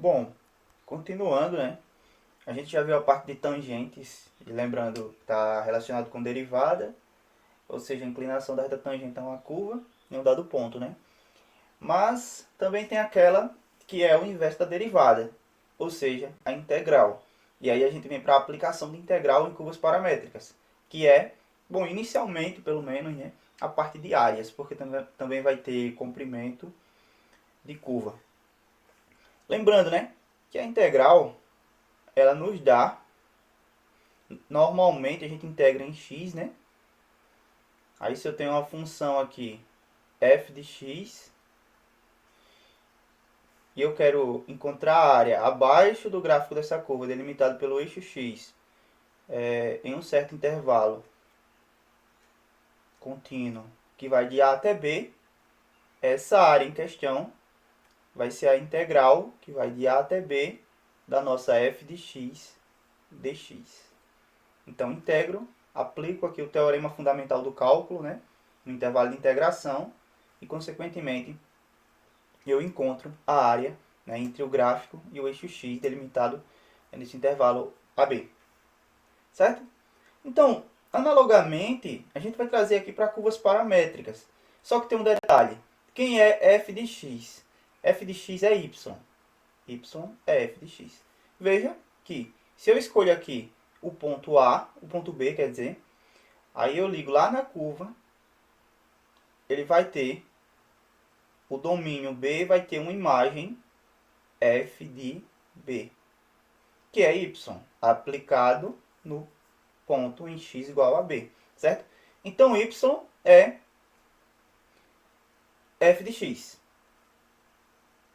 Bom, continuando, né? A gente já viu a parte de tangentes, e lembrando, está relacionado com derivada, ou seja, a inclinação da reta tangente a uma curva em um dado ponto, né? Mas também tem aquela que é o inverso da derivada, ou seja, a integral. E aí a gente vem para a aplicação de integral em curvas paramétricas, que é, bom, inicialmente, pelo menos, né, a parte de áreas, porque também vai ter comprimento de curva. Lembrando, né, que a integral, ela nos dá, normalmente a gente integra em x, né? Aí se eu tenho uma função aqui, f de x, e eu quero encontrar a área abaixo do gráfico dessa curva, delimitado pelo eixo x, em um certo intervalo contínuo, que vai de a até b, essa área em questão vai ser a integral, que vai de a até b, da nossa f de x dx. Então, integro, aplico aqui o teorema fundamental do cálculo, né, no intervalo de integração, e, consequentemente, eu encontro a área, né, entre o gráfico e o eixo x delimitado nesse intervalo AB. Certo? Então, analogamente, a gente vai trazer aqui para curvas paramétricas. Só que tem um detalhe. Quem é f de x? F de x é y. Y é f de x. Veja que se eu escolho aqui o ponto A, o ponto B, quer dizer, aí eu ligo lá na curva, ele vai ter, o domínio B vai ter uma imagem f de B, que é y, aplicado no ponto em x igual a B, certo? Então, y é f de x.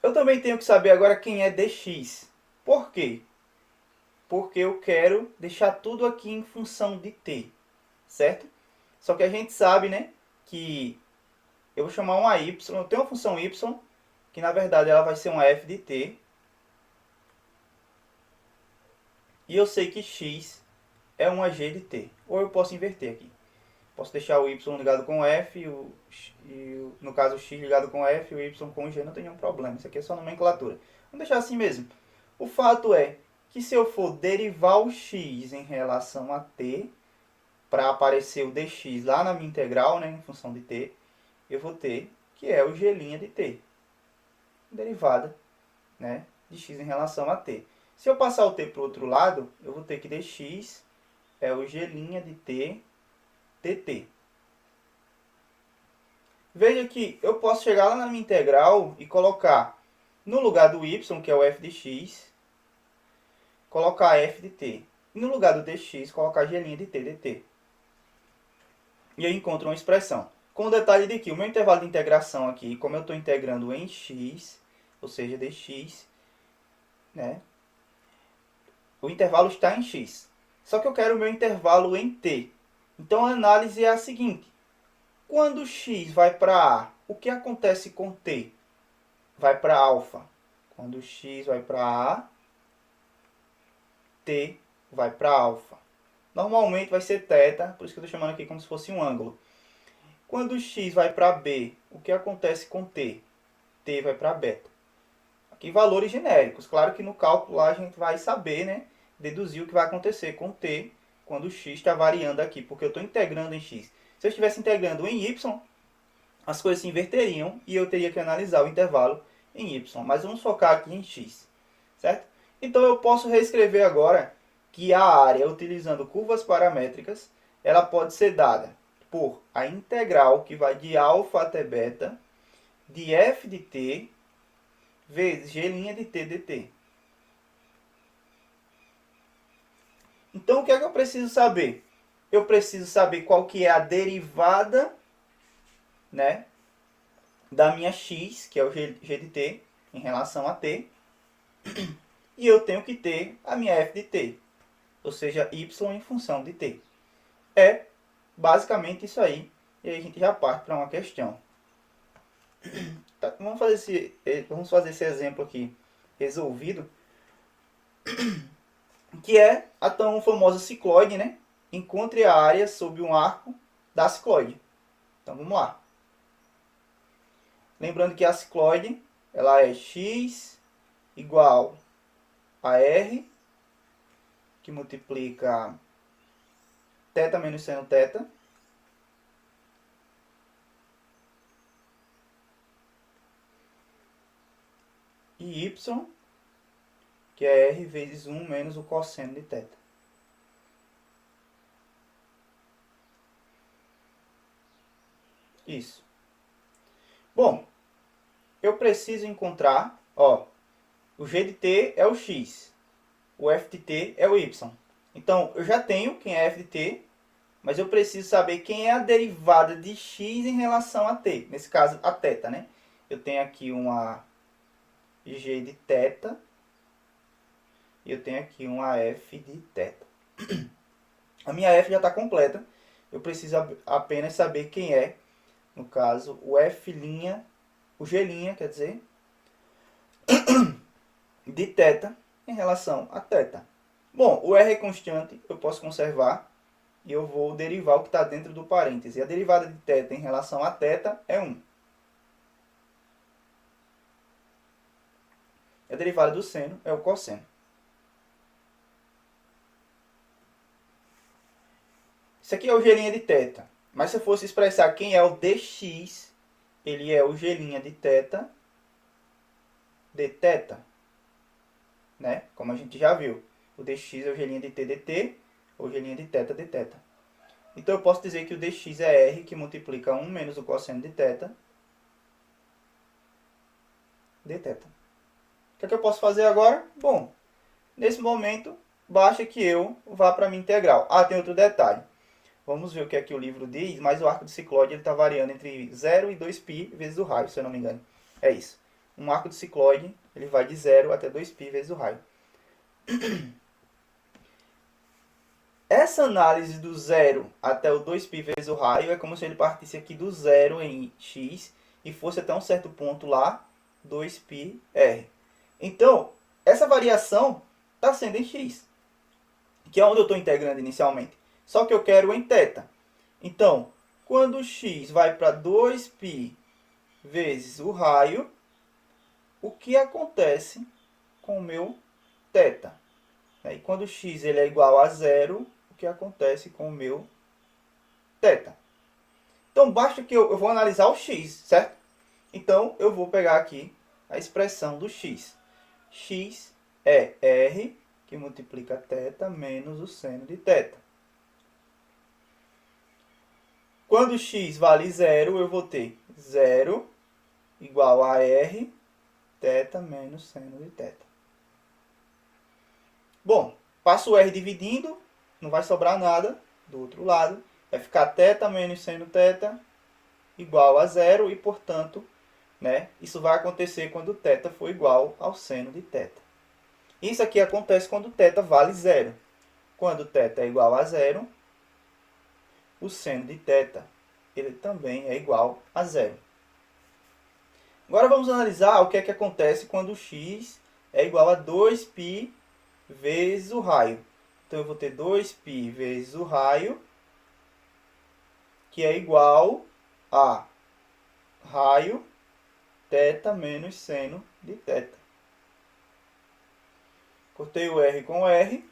Eu também tenho que saber agora quem é dx. Por quê? Porque eu quero deixar tudo aqui em função de t, certo? Só que a gente sabe, né, que eu vou chamar uma y, eu tenho uma função y, que na verdade ela vai ser uma f de t, e eu sei que x é uma g de t. Ou eu posso inverter aqui. Posso deixar o y ligado com f, no caso o x ligado com f, o y com g, não tem nenhum problema. Isso aqui é só nomenclatura. Vamos deixar assim mesmo. O fato é que se eu for derivar o x em relação a t, para aparecer o dx lá na minha integral, né, em função de t, eu vou ter que é o g' de t, derivada, né, de x em relação a t. Se eu passar o t para o outro lado, eu vou ter que dx é o g' de t dt. Veja que eu posso chegar lá na minha integral e colocar no lugar do y, que é o f de x, colocar f de t. E no lugar do dx, colocar g' de t dt. E eu encontro uma expressão. Com o detalhe de que o meu intervalo de integração aqui, como eu estou integrando em x, ou seja, dx, né, o intervalo está em x. Só que eu quero o meu intervalo em t. Então a análise é a seguinte. Quando x vai para a, o que acontece com t? Vai para alfa. Quando x vai para a, t vai para alfa. Normalmente vai ser θ, por isso que eu estou chamando aqui como se fosse um ângulo. Quando x vai para b, o que acontece com t? T vai para beta. Aqui valores genéricos. Claro que no cálculo lá a gente vai saber, né, deduzir o que vai acontecer com t quando o x está variando aqui, porque eu estou integrando em x. Se eu estivesse integrando em y, as coisas se inverteriam e eu teria que analisar o intervalo em y. Mas vamos focar aqui em x, certo? Então eu posso reescrever agora que a área, utilizando curvas paramétricas, ela pode ser dada por a integral, que vai de alfa até beta, de f de t vezes g' de t dt. Então o que é que eu preciso saber? Eu preciso saber qual que é a derivada, né, da minha x, que é o g de t, em relação a t, e eu tenho que ter a minha f de t, ou seja, y em função de t. É basicamente isso aí, e aí a gente já parte para uma questão. Tá, vamos fazer esse exemplo aqui resolvido, que é a tão famosa cicloide, né? Encontre a área sob um arco da cicloide. Então vamos lá. Lembrando que a cicloide ela é x igual a R, que multiplica θ menos seno θ. E Y, que é R vezes 1 menos o cosseno de θ. Isso. Bom, eu preciso encontrar, ó, o G de t é o x, o f de t é o y. Então, eu já tenho quem é f de t, mas eu preciso saber quem é a derivada de x em relação a t. Nesse caso, a θ, né? Eu tenho aqui uma g de θ e eu tenho aqui uma f de θ. A minha f já está completa. Eu preciso apenas saber quem é, no caso, o f', o g', quer dizer, de θ em relação a θ. Bom, o r é constante, eu posso conservar e eu vou derivar o que está dentro do parêntese. A derivada de θ em relação a θ é 1. A derivada do seno é o cosseno. Isso aqui é o g' de θ. Mas se eu fosse expressar quem é o dx, ele é o g' de θ de θ. Né? Como a gente já viu. O dx é o g' de t dt, ou g' de θ de θ. Então eu posso dizer que o dx é r, que multiplica 1 menos o cosseno de θ de θ. O que é que eu posso fazer agora? Bom, nesse momento, basta que eu vá para a minha integral. Ah, tem outro detalhe. Vamos ver o que é que o livro diz, mas o arco de ciclóide está variando entre 0 e 2π vezes o raio, se eu não me engano. É isso. Um arco de ciclóide, ele vai de 0 até 2π vezes o raio. Essa análise do 0 até o 2π vezes o raio é como se ele partisse aqui do 0 em x e fosse até um certo ponto lá, 2πr. Então, essa variação está sendo em x, que é onde eu estou integrando inicialmente. Só que eu quero em θ. Então, quando x vai para 2π vezes o raio, o que acontece com o meu θ? E quando x ele é igual a 0, o que acontece com o meu θ? Então, basta que eu vou analisar o x, certo? Então, eu vou pegar aqui a expressão do x. X é r, que multiplica θ menos o seno de θ. Quando x vale 0, eu vou ter 0 igual a r, θ menos seno de θ. Bom, passo o r dividindo, não vai sobrar nada do outro lado. Vai ficar θ menos seno θ igual a 0 e, portanto, né, isso vai acontecer quando θ for igual ao seno de θ. Isso aqui acontece quando θ vale 0. Quando θ é igual a 0, o seno de θ ele também é igual a 0. Agora vamos analisar o que é que acontece quando x é igual a 2π vezes o raio. Então eu vou ter 2π vezes o raio, que é igual a raio θ menos seno de θ. Cortei o r com o r.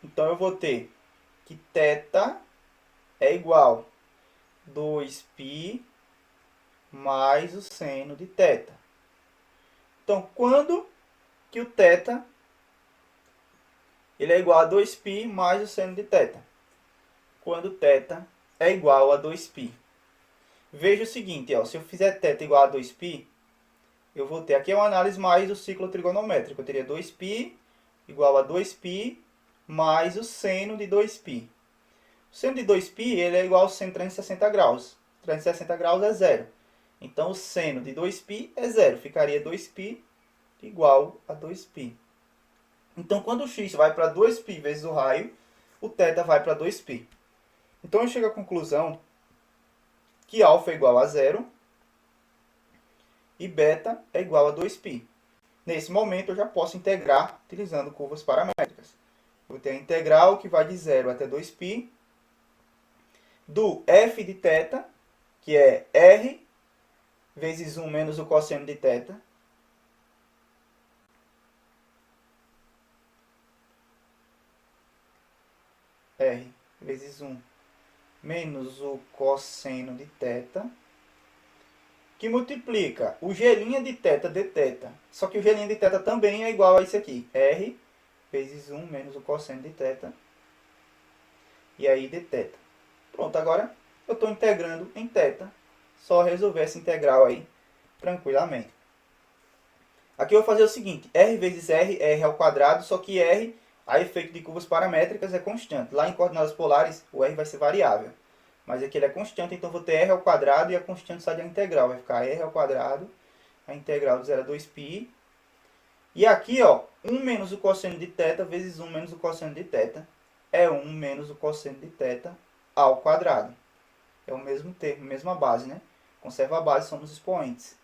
Então eu vou ter que θ é igual a 2π mais o seno de θ. Então, quando que o θ ele é igual a 2π mais o seno de θ? Quando θ é igual a 2π. Veja o seguinte, ó, se eu fizer θ igual a 2π, eu vou ter aqui uma análise mais do ciclo trigonométrico. Eu teria 2π igual a 2π mais o seno de 2π. O seno de 2π ele é igual ao seno de 360 graus. 360 graus é 0. Então, o seno de 2π é 0. Ficaria 2π igual a 2π. Então, quando o x vai para 2π vezes o raio, o θ vai para 2π. Então, eu chego à conclusão que α é igual a 0 e β é igual a 2π. Nesse momento, eu já posso integrar utilizando curvas paramétricas. Vou ter a integral que vai de 0 até 2π do f de θ, que é r vezes 1 menos o cosseno de θ. R vezes 1 menos o cosseno de θ, que multiplica o g' de θ dθ. Só que o g' de θ também é igual a isso aqui. R vezes 1 menos o cosseno de θ. E aí dθ. Pronto, agora eu estou integrando em θ. Só resolver essa integral aí tranquilamente. Aqui eu vou fazer o seguinte. R vezes R, R ao quadrado, só que R, a efeito de curvas paramétricas, é constante. Lá em coordenadas polares, o R vai ser variável. Mas aqui ele é constante, então vou ter R ao quadrado e a constante sai da integral. Vai ficar R ao quadrado, a integral de 0 a 2π. E aqui, ó, 1 menos o cosseno de θ vezes 1 menos o cosseno de θ. É 1 menos o cosseno de θ ao quadrado. É o mesmo termo, mesma base, né? Conserva a base, somos expoentes.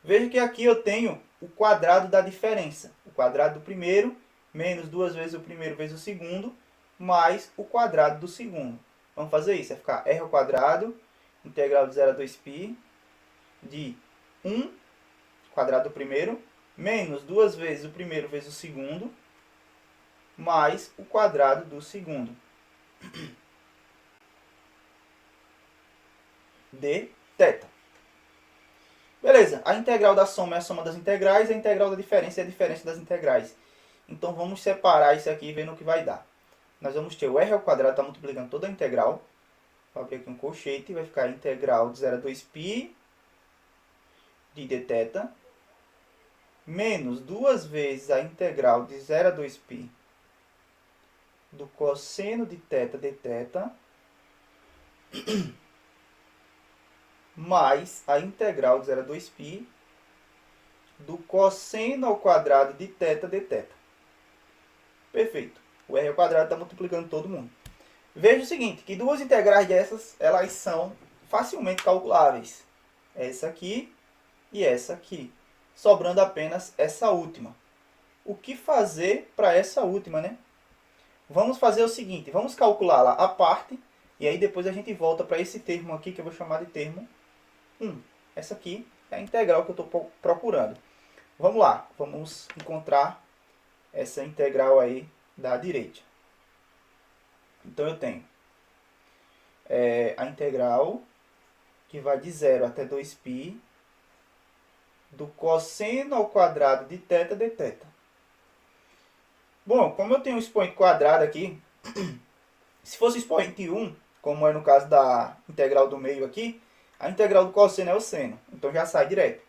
Veja que aqui eu tenho o quadrado da diferença. O quadrado do primeiro, menos 2 vezes o primeiro vezes o segundo, mais o quadrado do segundo. Vamos fazer isso. Vai ficar r ao quadrado, integral de 0 a 2π, de 1, quadrado do primeiro, menos 2 vezes o primeiro vezes o segundo, mais o quadrado do segundo. De θ. Beleza, a integral da soma é a soma das integrais, a integral da diferença é a diferença das integrais. Então vamos separar isso aqui e ver no que vai dar. Nós vamos ter o r ao quadrado, está multiplicando toda a integral. Vou abrir aqui um colchete, vai ficar a integral de 0 a 2π de dθ, menos 2 vezes a integral de 0 a 2π do cosseno de θ dθ, mais a integral de 0 a 2π do cosseno ao quadrado de θ dθ. Perfeito. O r ao quadrado está multiplicando todo mundo. Veja o seguinte, que duas integrais dessas, elas são facilmente calculáveis. Essa aqui e essa aqui. Sobrando apenas essa última. O que fazer para essa última, né? Vamos fazer o seguinte, vamos calcular lá a parte, e aí depois a gente volta para esse termo aqui, que eu vou chamar de termo 1. Essa aqui é a integral que eu estou procurando. Vamos lá, vamos encontrar essa integral aí da direita. Então eu tenho a integral que vai de 0 até 2π do cosseno ao quadrado de θ dθ. Bom, como eu tenho um expoente quadrado aqui, se fosse expoente 1, como é no caso da integral do meio aqui, a integral do cosseno é o seno, então já sai direto.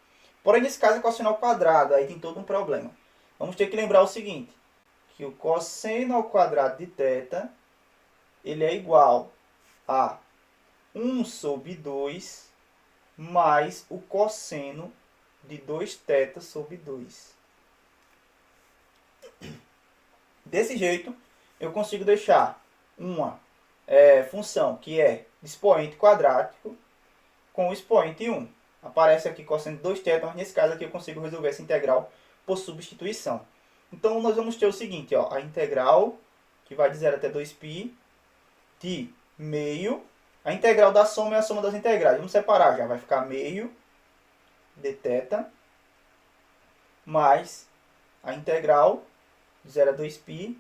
Porém, nesse caso é cosseno ao quadrado, aí tem todo um problema. Vamos ter que lembrar o seguinte, que o cosseno ao quadrado de θ, ele é igual a 1 sobre 2 mais o cosseno de 2θ sobre 2. Desse jeito, eu consigo deixar uma função que é expoente quadrático com o expoente 1. Aparece aqui cosseno de 2θ, mas nesse caso aqui eu consigo resolver essa integral por substituição. Então, nós vamos ter o seguinte, ó, a integral, que vai de 0 até 2π, de meio. A integral da soma é a soma das integrais. Vamos separar já. Vai ficar meio dθ mais a integral de 0 a 2π.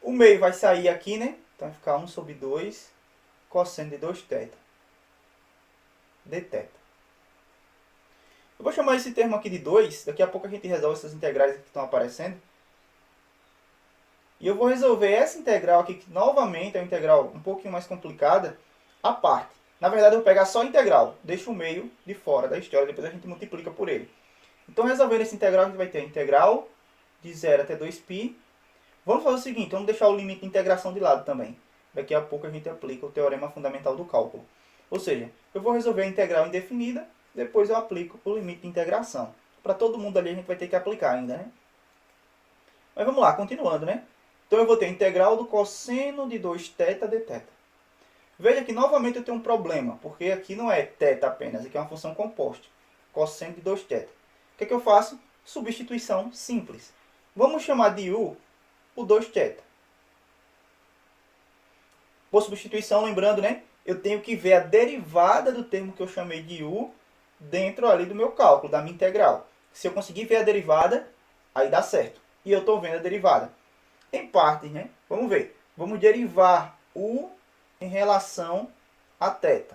O meio vai sair aqui, né? Então vai ficar 1 sobre 2 cosseno de 2θ dθ. Eu vou chamar esse termo aqui de 2. Daqui a pouco a gente resolve essas integrais que estão aparecendo. E eu vou resolver essa integral aqui, que novamente é uma integral um pouquinho mais complicada, a parte. Na verdade, eu vou pegar só a integral, deixo o meio de fora da história, depois a gente multiplica por ele. Então, resolvendo essa integral, a gente vai ter a integral de 0 até 2π. Vamos fazer o seguinte, vamos deixar o limite de integração de lado também. Daqui a pouco a gente aplica o teorema fundamental do cálculo. Ou seja, eu vou resolver a integral indefinida, depois eu aplico o limite de integração. Para todo mundo ali a gente vai ter que aplicar ainda, né? Mas vamos lá, continuando, né? Então eu vou ter a integral do cosseno de 2θ dθ. Veja que novamente eu tenho um problema, porque aqui não é θ apenas, aqui é uma função composta. Cosseno de 2θ. O que é que eu faço? Substituição simples. Vamos chamar de u o 2θ. Por substituição, lembrando, né? Eu tenho que ver a derivada do termo que eu chamei de u dentro ali do meu cálculo, da minha integral. Se eu conseguir ver a derivada, aí dá certo. E eu estou vendo a derivada. Em partes, né? Vamos ver. Vamos derivar u em relação a θ.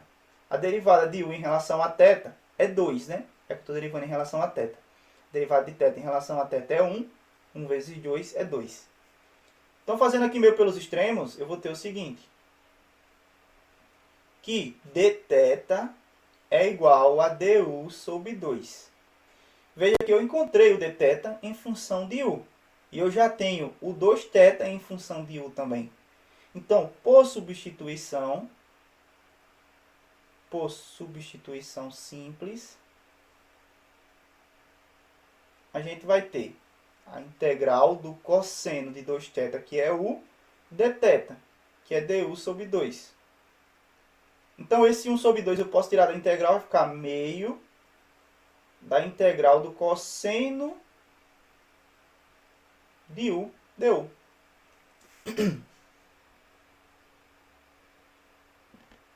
A derivada de u em relação a θ é 2, né? É que eu estou derivando em relação a θ. A derivada de θ em relação a θ é 1. 1 vezes 2 é 2. Então, fazendo aqui meio pelos extremos, eu vou ter o seguinte. Que dθ é igual a du sobre 2. Veja que eu encontrei o dθ em função de u. E eu já tenho o 2θ em função de u também. Então, por substituição simples, a gente vai ter a integral do cosseno de 2θ, que é u, dθ, que é du sobre 2. Então, esse 1 sobre 2 eu posso tirar da integral, vai ficar meio da integral do cosseno de u du.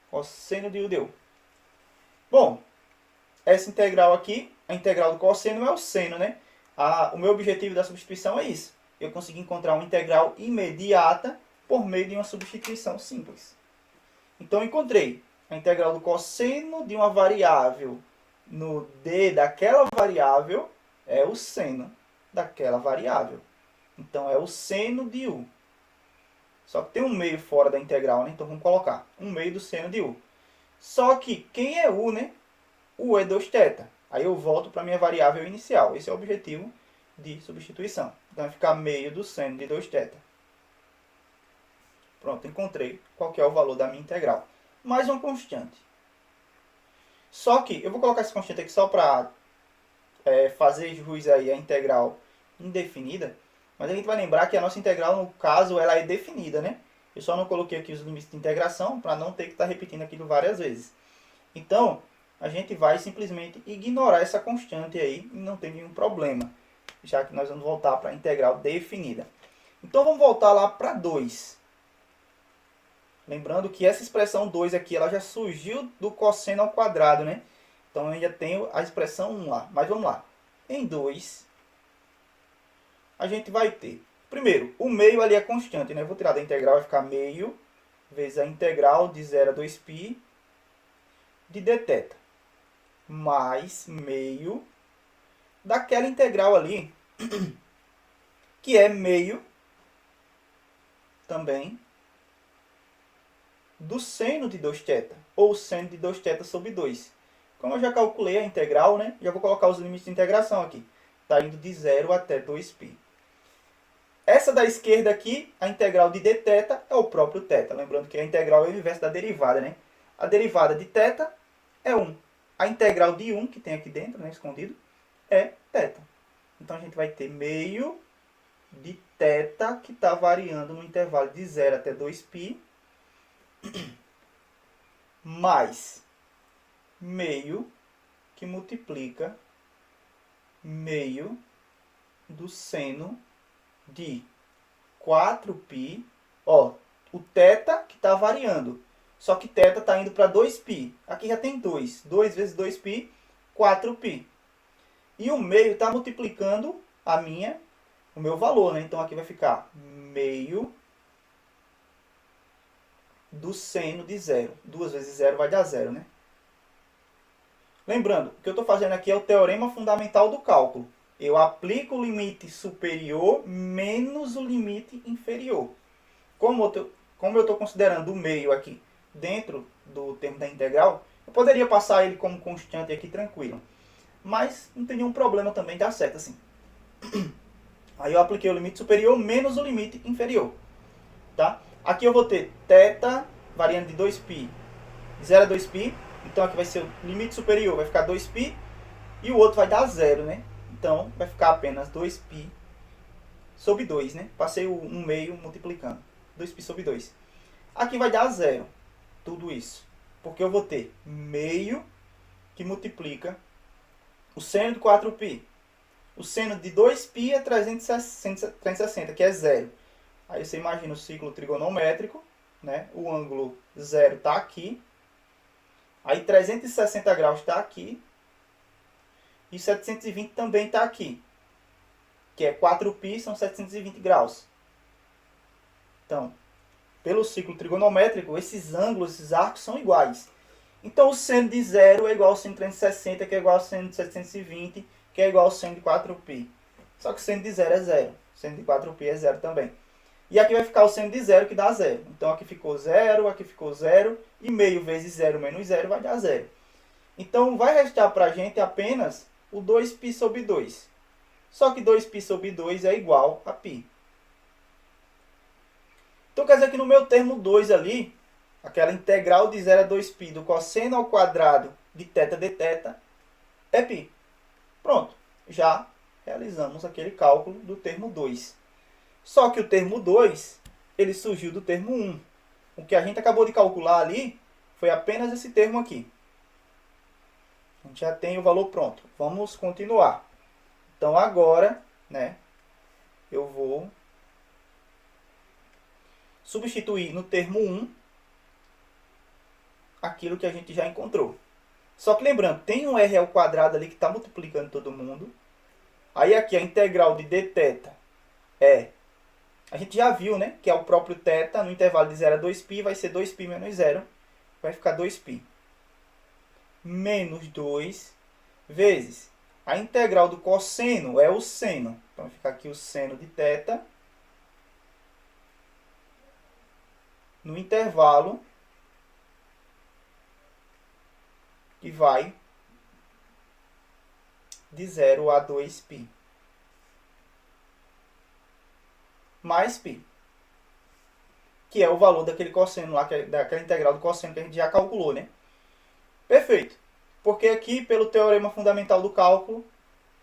Cosseno de u du. Bom, essa integral aqui, a integral do cosseno é o seno, né? O meu objetivo da substituição é isso. Eu consegui encontrar uma integral imediata por meio de uma substituição simples. Então, eu encontrei a integral do cosseno de uma variável no d daquela variável é o seno daquela variável. Então, é o seno de u. Só que tem um meio fora da integral, né? Então, vamos colocar um meio do seno de u. Só que quem é u, né? U é 2θ. Aí eu volto para a minha variável inicial. Esse é o objetivo de substituição. Então, vai ficar meio do seno de 2θ. Pronto, encontrei qual que é o valor da minha integral. Mais uma constante. Só que eu vou colocar essa constante aqui só para fazer jus aí a integral indefinida. Mas a gente vai lembrar que a nossa integral, no caso, ela é definida, né? Eu só não coloquei aqui os limites de integração para não ter que estar repetindo aquilo várias vezes. Então, a gente vai simplesmente ignorar essa constante aí e não tem nenhum problema, já que nós vamos voltar para a integral definida. Então, vamos voltar lá para 2. Lembrando que essa expressão 2 aqui, ela já surgiu do cosseno ao quadrado, né? Então, eu ainda tenho a expressão 1 lá. Mas vamos lá. Em 2, a gente vai ter... Primeiro, o meio ali é constante, né? Eu vou tirar da integral, vai ficar meio vezes a integral de 0 a 2π de dθ. Mais meio daquela integral ali, que é meio também do seno de 2θ, ou seno de 2θ sobre 2. Como eu já calculei a integral, né? Já vou colocar os limites de integração aqui. Está indo de 0 até 2π. Essa da esquerda aqui, a integral de dθ, é o próprio θ. Lembrando que a integral é o inverso da derivada, né? A derivada de θ é 1. A integral de 1, que tem aqui dentro, né, escondido, é θ. Então, a gente vai ter meio de θ, que está variando no intervalo de 0 até 2π, mais meio, que multiplica meio do seno de 4π, ó, o θ que está variando, só que θ está indo para 2π, aqui já tem 2, 2 vezes 2π, 4π, e o meio está multiplicando o meu valor, né? Então aqui vai ficar meio do seno de 0, 2 vezes 0 vai dar 0, né? Lembrando, o que eu estou fazendo aqui é o teorema fundamental do cálculo. Eu aplico o limite superior menos o limite inferior. Como eu estou considerando o meio aqui dentro do termo da integral, eu poderia passar ele como constante aqui tranquilo. Mas não tem nenhum problema também, dá certo assim. Aí eu apliquei o limite superior menos o limite inferior. Tá? Aqui eu vou ter θ variando de 2π, 0 a 2π. Então aqui vai ser o limite superior, vai ficar 2π. E o outro vai dar 0, né? Então, vai ficar apenas 2π sobre 2, né? Passei o 1 meio multiplicando. 2π sobre 2. Aqui vai dar 0, tudo isso. Porque eu vou ter meio que multiplica o seno de 4π. O seno de 2π é 360, que é 0. Aí você imagina o ciclo trigonométrico, né? O ângulo 0 está aqui. Aí 360 graus está aqui. E 720 também está aqui, que é 4π, são 720 graus. Então, pelo ciclo trigonométrico, esses ângulos, esses arcos são iguais. Então, o seno de 0 é igual ao seno de 360, que é igual ao seno de 720, que é igual ao seno de 4π. Só que o seno de 0 é 0. O seno de 4π é 0 também. E aqui vai ficar o seno de 0, que dá 0. Então, aqui ficou 0, aqui ficou 0. E meio vezes 0 menos 0 vai dar 0. Então, vai restar para a gente apenas o 2π sobre 2. Só que 2π sobre 2 é igual a π. Então, quer dizer que no meu termo 2 ali, aquela integral de 0 a 2π do cosseno ao quadrado de θ dθ é π. Pronto, já realizamos aquele cálculo do termo 2. Só que o termo 2, ele surgiu do termo 1. O que a gente acabou de calcular ali foi apenas esse termo aqui. A gente já tem o valor pronto. Vamos continuar. Então, agora, né, eu vou substituir no termo 1 aquilo que a gente já encontrou. Só que lembrando, tem um r ao quadrado ali que está multiplicando todo mundo. Aí aqui a integral de dθ é, a gente já viu, né, que é o próprio θ no intervalo de 0 a 2π, vai ser 2π menos 0, vai ficar 2π. Menos 2 vezes a integral do cosseno é o seno. Então vai ficar aqui o seno de θ no intervalo que vai de 0 a 2π. Mais π. Que é o valor daquele cosseno lá, daquela integral do cosseno que a gente já calculou, né? Perfeito. Porque aqui, pelo teorema fundamental do cálculo,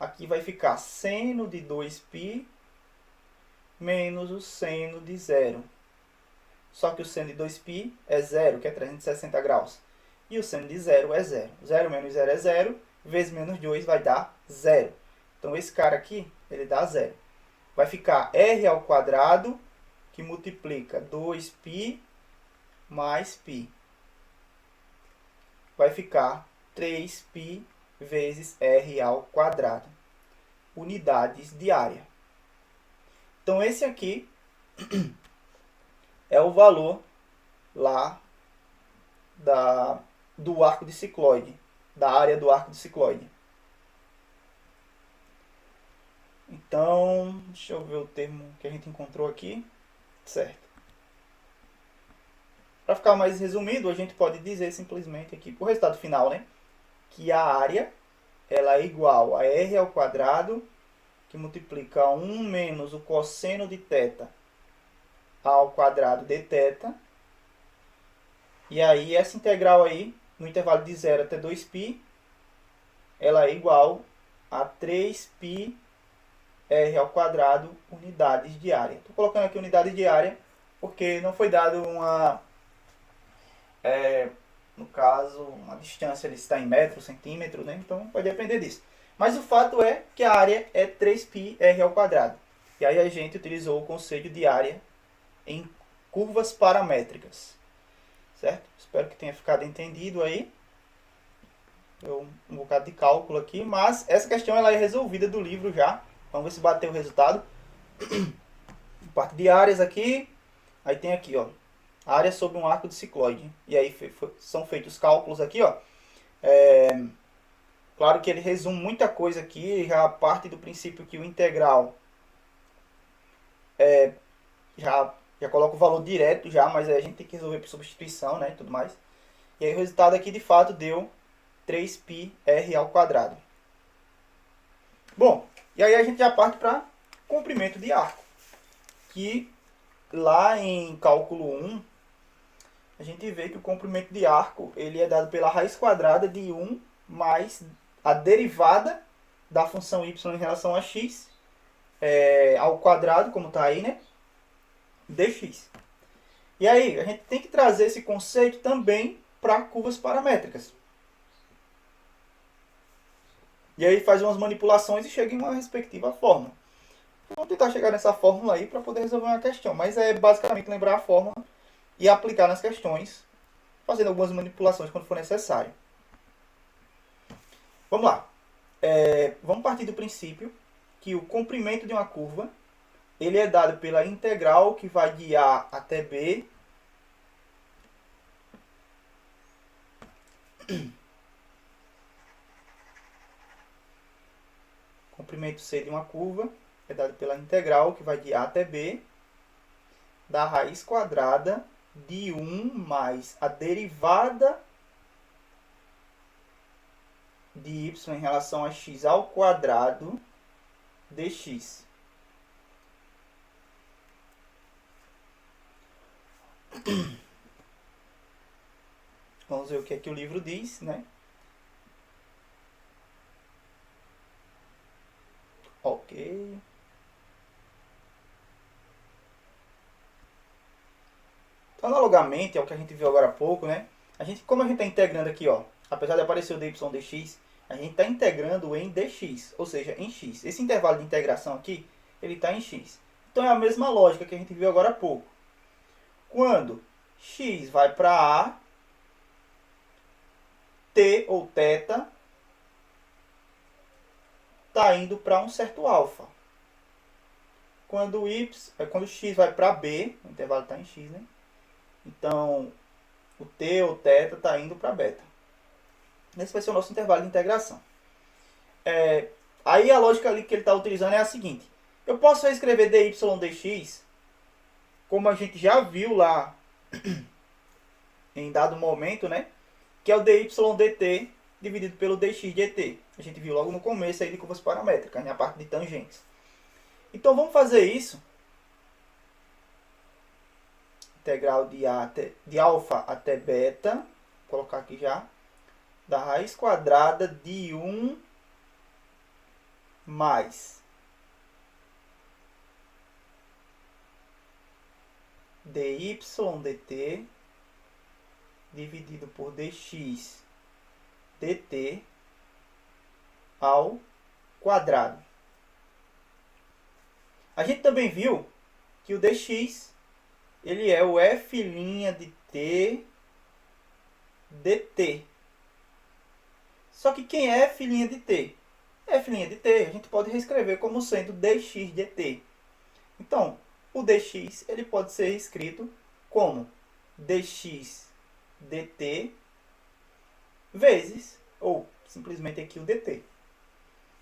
aqui vai ficar seno de 2π menos o seno de 0. Só que o seno de 2π é 0, que é 360 graus. E o seno de 0 é 0. 0 menos 0 é 0, vezes menos 2 vai dar 0. Então, esse cara aqui, ele dá 0. Vai ficar r ao quadrado, que multiplica 2π mais π. Vai ficar 3π vezes r ao quadrado. Unidades de área. Então, esse aqui é o valor lá do arco de cicloide, da área do arco de cicloide. Então, deixa eu ver o termo que a gente encontrou aqui. Certo. Para ficar mais resumido, a gente pode dizer simplesmente aqui, por resultado final, né, que a área ela é igual a r ao quadrado, que multiplica 1 menos o cosseno de θ ao quadrado de θ. E aí, essa integral aí, no intervalo de 0 até 2π, ela é igual a 3π r ao quadrado unidades de área. Estou colocando aqui unidade de área porque não foi dado uma, no caso, uma distância, ele está em metro, centímetro, né? Então pode depender disso. Mas o fato é que a área é 3π r ao quadrado. E aí a gente utilizou o conceito de área em curvas paramétricas. Certo? Espero que tenha ficado entendido aí. Um bocado de cálculo aqui, mas essa questão ela é resolvida do livro já. Vamos ver se bateu o resultado. Parte de áreas aqui. Aí tem aqui, ó, área sobre um arco de cicloide. E aí são feitos os cálculos aqui, ó. Claro que ele resume muita coisa aqui. Já parte do princípio que o integral já coloca o valor direto já, mas aí a gente tem que resolver por substituição, né, e tudo mais. E aí o resultado aqui de fato deu 3π r ao quadrado. Bom, e aí a gente já parte para comprimento de arco, que lá em cálculo 1, a gente vê que o comprimento de arco ele é dado pela raiz quadrada de 1 mais a derivada da função y em relação a x ao quadrado, como está aí, né? Dx. E aí, a gente tem que trazer esse conceito também para curvas paramétricas. E aí faz umas manipulações e chega em uma respectiva fórmula. Vamos tentar chegar nessa fórmula aí para poder resolver uma questão. Mas é basicamente lembrar a fórmula e aplicar nas questões, fazendo algumas manipulações quando for necessário. Vamos lá. vamos partir do princípio que o comprimento de uma curva ele é dado pela integral que vai de A até B comprimento C de uma curva é dado pela integral que vai de A até B da raiz quadrada de 1 mais a derivada de y em relação a x ao quadrado dx. Vamos ver o que é que o livro diz, né? Ok. Então, analogamente ao que a gente viu agora há pouco, né? Como a gente está integrando aqui, ó, apesar de aparecer o dy dx, a gente está integrando em dx, ou seja, em x. Esse intervalo de integração aqui, ele está em x. Então, é a mesma lógica que a gente viu agora há pouco. Quando x vai para A, t ou θ está indo para um certo alfa. Quando x vai para B, o intervalo está em x, né? Então, o t ou θ está indo para beta. Esse vai ser o nosso intervalo de integração. Aí a lógica ali que ele está utilizando é a seguinte. Eu posso reescrever dy dx, como a gente já viu lá em dado momento, né? Que é o dy dt dividido pelo dx dt. A gente viu logo no começo aí de curvas paramétricas, né? A parte de tangentes. Então vamos fazer isso. Integral de alfa até beta. Vou colocar aqui já. Da raiz quadrada de 1 mais dy dt dividido por dx dt ao quadrado. A gente também viu que o dx ele é o f' de t dt. Só que quem é f' de t? F' de t a gente pode reescrever como sendo dx dt. Então, o dx ele pode ser escrito como dx dt vezes, ou simplesmente aqui o dt.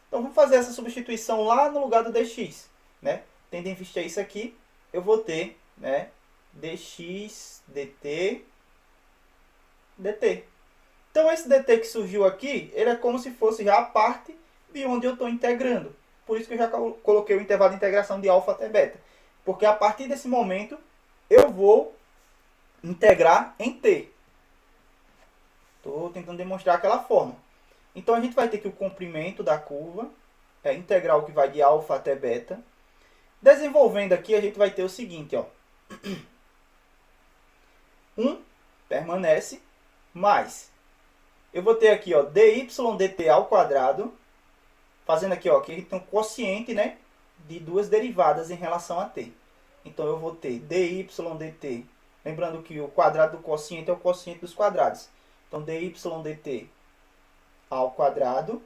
Então, vamos fazer essa substituição lá no lugar do dx. Né? Tendo em vista isso aqui, eu vou ter, né, dx dt dt. Então, esse dt que surgiu aqui, ele é como se fosse já a parte de onde eu estou integrando. Por isso que eu já coloquei o intervalo de integração de alfa até beta. Porque a partir desse momento, eu vou integrar em t. Estou tentando demonstrar aquela forma. Então, a gente vai ter que o comprimento da curva é a integral que vai de alfa até beta. Desenvolvendo aqui, a gente vai ter o seguinte, ó. 1 permanece, mais eu vou ter aqui, ó, dy dt ao quadrado, fazendo aqui, ó, que a gente tem um quociente, né, de duas derivadas em relação a t. Então, eu vou ter dy dt, lembrando que o quadrado do quociente é o quociente dos quadrados. Então, dy dt ao quadrado,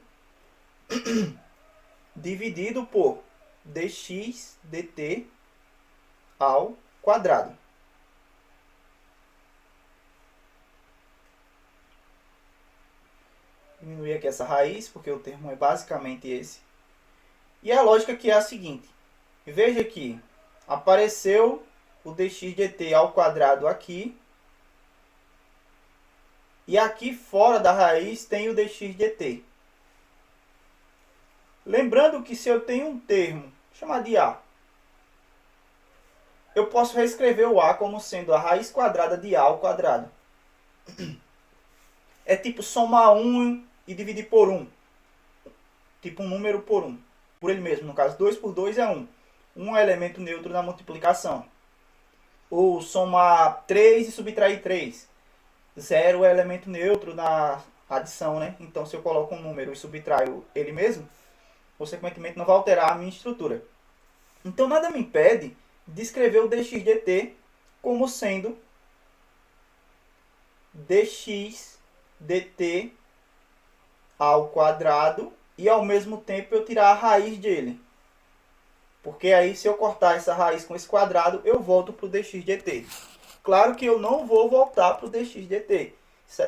dividido por dx dt ao quadrado. Diminuir aqui essa raiz, porque o termo é basicamente esse. E a lógica que é a seguinte. Veja que apareceu o dx dt ao quadrado aqui. E aqui fora da raiz tem o dx dt. Lembrando que se eu tenho um termo, chamado de a, eu posso reescrever o a como sendo a raiz quadrada de a ao quadrado. É tipo somar 1 e dividir por 1. Tipo um número por 1. Por ele mesmo, no caso 2 por 2 é 1. 1 é elemento neutro na multiplicação. Ou somar 3 e subtrair 3. 0 é elemento neutro na adição, né? Então se eu coloco um número e subtraio ele mesmo, consequentemente não vai alterar a minha estrutura. Então nada me impede de escrever o dx dt como sendo dx dt ao quadrado e ao mesmo tempo eu tirar a raiz dele. Porque aí se eu cortar essa raiz com esse quadrado, eu volto para o dx dt. Claro que eu não vou voltar para o dx dt.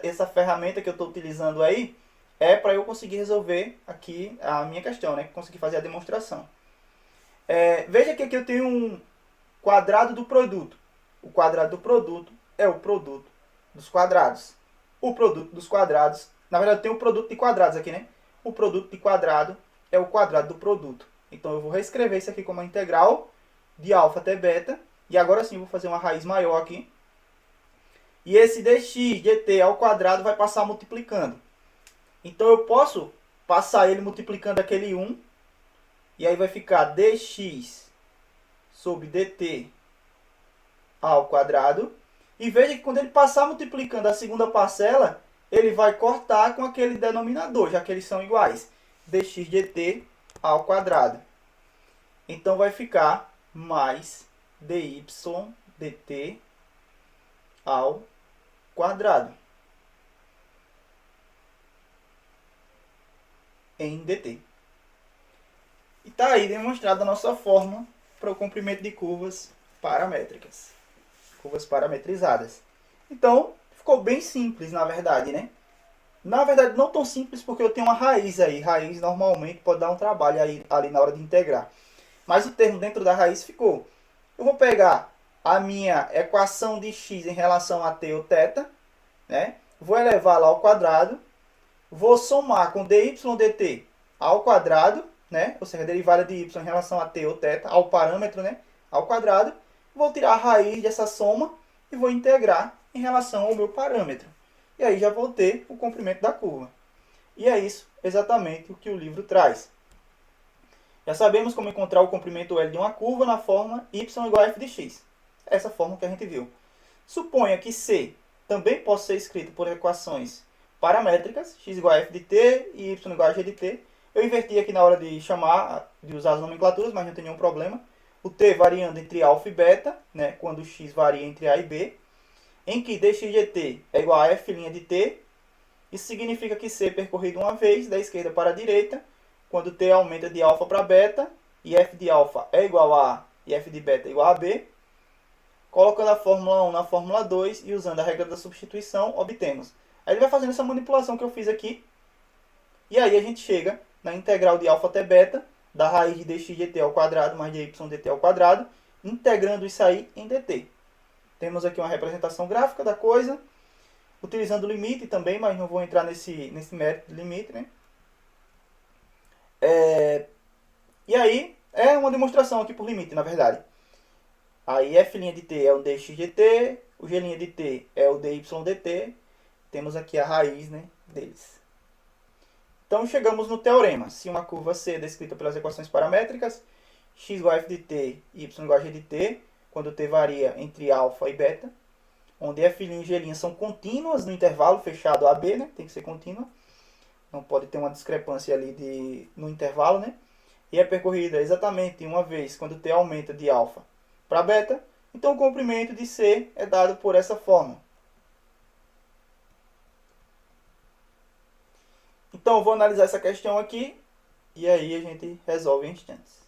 Essa ferramenta que eu estou utilizando aí é para eu conseguir resolver aqui a minha questão, né? Conseguir fazer a demonstração. Veja que aqui eu tenho um quadrado do produto. O quadrado do produto é o produto dos quadrados. O produto dos quadrados, na verdade eu tenho o produto de quadrados aqui, né? O produto de quadrado é o quadrado do produto. Então eu vou reescrever isso aqui como uma integral de alfa até beta. E agora sim eu vou fazer uma raiz maior aqui. E esse dx dt ao quadrado vai passar multiplicando. Então eu posso passar ele multiplicando aquele 1. E aí vai ficar dx sobre dt ao quadrado. E veja que quando ele passar multiplicando a segunda parcela, ele vai cortar com aquele denominador, já que eles são iguais. Dx dt ao quadrado. Então vai ficar mais dy dt ao quadrado em dt. E está aí demonstrada a nossa fórmula para o comprimento de curvas paramétricas. Curvas parametrizadas. Então, ficou bem simples, na verdade, né? Na verdade, não tão simples porque eu tenho uma raiz aí. Raiz normalmente pode dar um trabalho aí, ali na hora de integrar. Mas o termo dentro da raiz ficou. Eu vou pegar a minha equação de x em relação a t ou θ, né? Vou elevá-la ao quadrado. Vou somar com dy dt ao quadrado, né? Ou seja, a derivada de y em relação a t ou θ, ao parâmetro, né? Ao quadrado. Vou tirar a raiz dessa soma e vou integrar em relação ao meu parâmetro. E aí já vou ter o comprimento da curva. E é isso exatamente o que o livro traz. Já sabemos como encontrar o comprimento L de uma curva na forma y igual a f de x. Essa forma que a gente viu. Suponha que C também possa ser escrito por equações paramétricas, x igual a f de t e y igual a g de t. Eu inverti aqui na hora de chamar, de usar as nomenclaturas, mas não tem nenhum problema. O t variando entre alfa e beta, né, quando o x varia entre a e b, em que dx dt é igual a f' de t. Isso significa que c é percorrido uma vez, da esquerda para a direita, quando t aumenta de alfa para beta, e f de alfa é igual a A e f de beta é igual a B. Colocando a fórmula 1 na fórmula 2 e usando a regra da substituição, obtemos. Aí ele vai fazendo essa manipulação que eu fiz aqui. E aí a gente chega na integral de alfa até beta, da raiz de dx dt ao quadrado mais dy dt ao quadrado, integrando isso aí em dt. Temos aqui uma representação gráfica da coisa, utilizando o limite também, mas não vou entrar nesse mérito de limite, né? E aí, é uma demonstração aqui por limite, na verdade. Aí f' de t é o dx dt, o g' de t é o dy dt, temos aqui a raiz, né, deles. Então chegamos no teorema. Se uma curva C é descrita pelas equações paramétricas, x igual a f de t e y igual a g de t, quando t varia entre alfa e beta, onde f' e g' são contínuas no intervalo fechado AB, né, tem que ser contínua, não pode ter uma discrepância ali no intervalo, né, e é percorrida exatamente uma vez quando t aumenta de alfa para beta, então o comprimento de C é dado por essa forma. Então eu vou analisar essa questão aqui e aí a gente resolve em instantes.